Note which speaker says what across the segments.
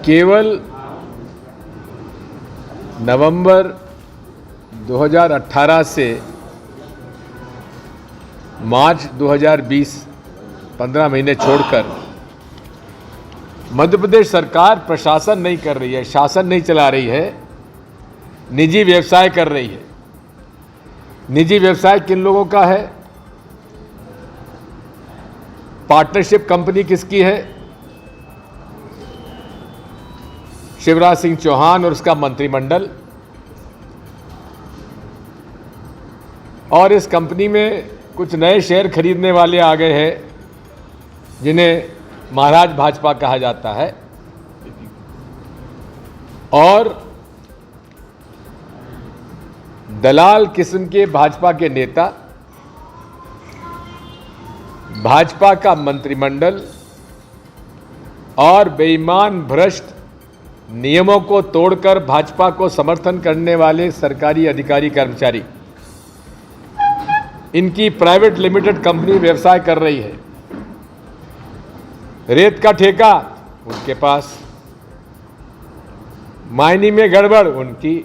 Speaker 1: केवल नवंबर 2018 से मार्च 2020 15 महीने छोड़कर मध्य प्रदेश सरकार प्रशासन नहीं कर रही है, शासन नहीं चला रही है, निजी व्यवसाय कर रही है। निजी व्यवसाय किन लोगों का है? पार्टनरशिप कंपनी किसकी है? शिवराज सिंह चौहान और उसका मंत्रिमंडल। और इस कंपनी में कुछ नए शेयर खरीदने वाले आ गए हैं जिन्हें महाराज भाजपा कहा जाता है। और दलाल किस्म के भाजपा के नेता, भाजपा का मंत्रिमंडल और बेईमान भ्रष्ट नियमों को तोड़कर भाजपा को समर्थन करने वाले सरकारी अधिकारी कर्मचारी, इनकी प्राइवेट लिमिटेड कंपनी व्यवसाय कर रही है। रेत का ठेका उनके पास, मायनी में गड़बड़ उनकी,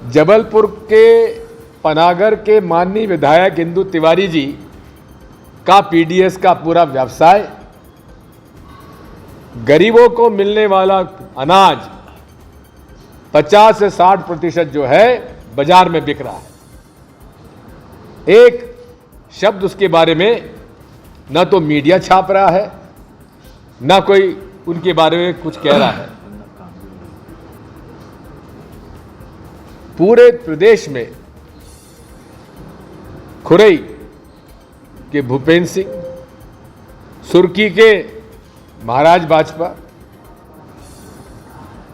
Speaker 1: जबलपुर के पनागर के माननीय विधायक इंदु तिवारी जी का पीडीएस का पूरा व्यवसाय, गरीबों को मिलने वाला अनाज 50 से 60% जो है बाजार में बिक रहा है। एक शब्द उसके बारे में न तो मीडिया छाप रहा है, न कोई उनके बारे में कुछ कह रहा है। पूरे प्रदेश में खुरई के भूपेंद्र सिंह, सुर्खी के महाराज भाजपा,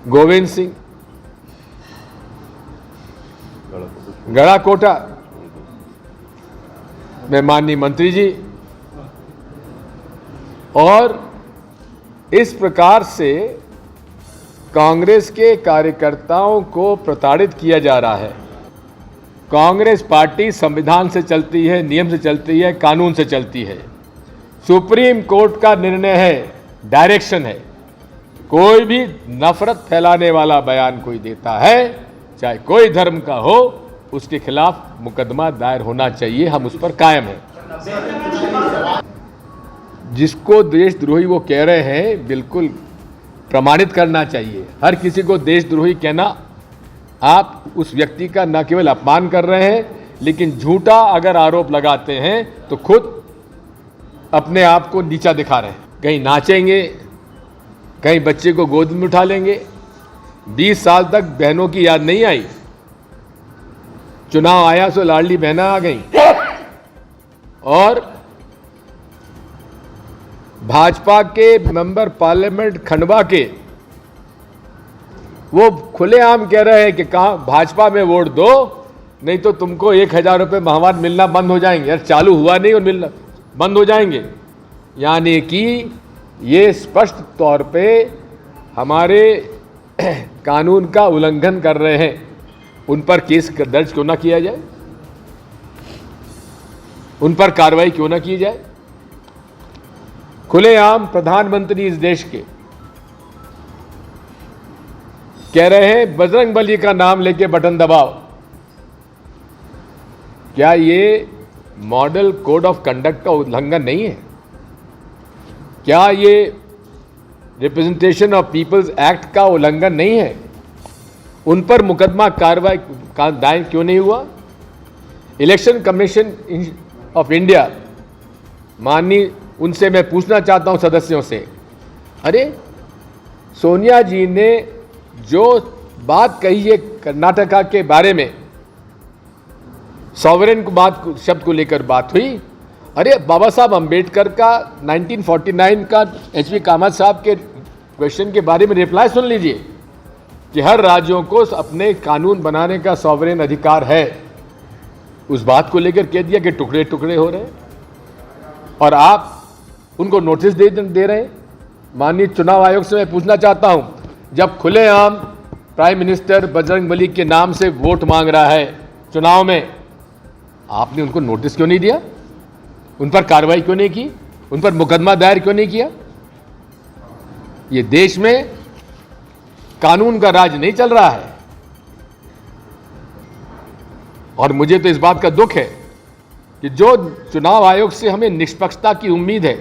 Speaker 1: गोविंद सिंह, गड़ाकोटा में माननीय मंत्री जी, और इस प्रकार से कांग्रेस के कार्यकर्ताओं को प्रताड़ित किया जा रहा है। कांग्रेस पार्टी संविधान से चलती है, नियम से चलती है, कानून से चलती है। सुप्रीम कोर्ट का निर्णय है, डायरेक्शन है। कोई भी नफरत फैलाने वाला बयान कोई देता है, चाहे कोई धर्म का हो, उसके खिलाफ मुकदमा दायर होना चाहिए। हम उस पर कायम हैं। जिसको देशद्रोही वो कह रहे हैं, बिल्कुल प्रमाणित करना चाहिए। हर किसी को देशद्रोही कहना, आप उस व्यक्ति का न केवल अपमान कर रहे हैं, लेकिन झूठा अगर आरोप लगाते हैं तो खुद अपने आप को नीचा दिखा रहे हैं। कहीं नाचेंगे, कहीं बच्चे को गोद में उठा लेंगे। 20 साल तक बहनों की याद नहीं आई, चुनाव आया सो लाडली बहना आ गई। और भाजपा के मेंबर पार्लियामेंट खंडवा के वो खुलेआम कह रहे हैं कि कहाँ भाजपा में वोट दो, नहीं तो तुमको 1000 रुपये माहवार मिलना बंद हो जाएंगे। यार चालू हुआ नहीं और मिलना बंद हो जाएंगे। यानी कि ये स्पष्ट तौर पे हमारे कानून का उल्लंघन कर रहे हैं। उन पर केस दर्ज क्यों ना किया जाए, उन पर कार्रवाई क्यों ना की जाए। खुलेआम प्रधानमंत्री इस देश के कह रहे हैं बजरंगबली का नाम लेके बटन दबाओ। क्या ये मॉडल कोड ऑफ कंडक्ट का उल्लंघन नहीं है? क्या ये रिप्रेजेंटेशन ऑफ पीपल्स एक्ट का उल्लंघन नहीं है? उन पर मुकदमा कार्रवाई का दायर क्यों नहीं हुआ? इलेक्शन कमीशन ऑफ इंडिया, माननीय, उनसे मैं पूछना चाहता हूं सदस्यों से, अरे सोनिया जी ने जो बात कही है कर्नाटका के बारे में, सॉवरेन को बात शब्द को लेकर बात हुई। अरे बाबा साहब अंबेडकर का 1949 का एच.वी. कामत साहब के क्वेश्चन के बारे में रिप्लाई सुन लीजिए कि हर राज्यों को अपने कानून बनाने का सॉवरेन अधिकार है। उस बात को लेकर कह दिया कि टुकड़े टुकड़े हो रहे हैं और आप उनको नोटिस दे रहे हैं। माननीय चुनाव आयोग से मैं पूछना चाहता हूं, जब खुलेआम प्राइम मिनिस्टर बजरंगबली के नाम से वोट मांग रहा है चुनाव में, आपने उनको नोटिस क्यों नहीं दिया? उन पर कार्रवाई क्यों नहीं की? उन पर मुकदमा दायर क्यों नहीं किया? ये देश में कानून का राज नहीं चल रहा है। और मुझे तो इस बात का दुख है कि जो चुनाव आयोग से हमें निष्पक्षता की उम्मीद है,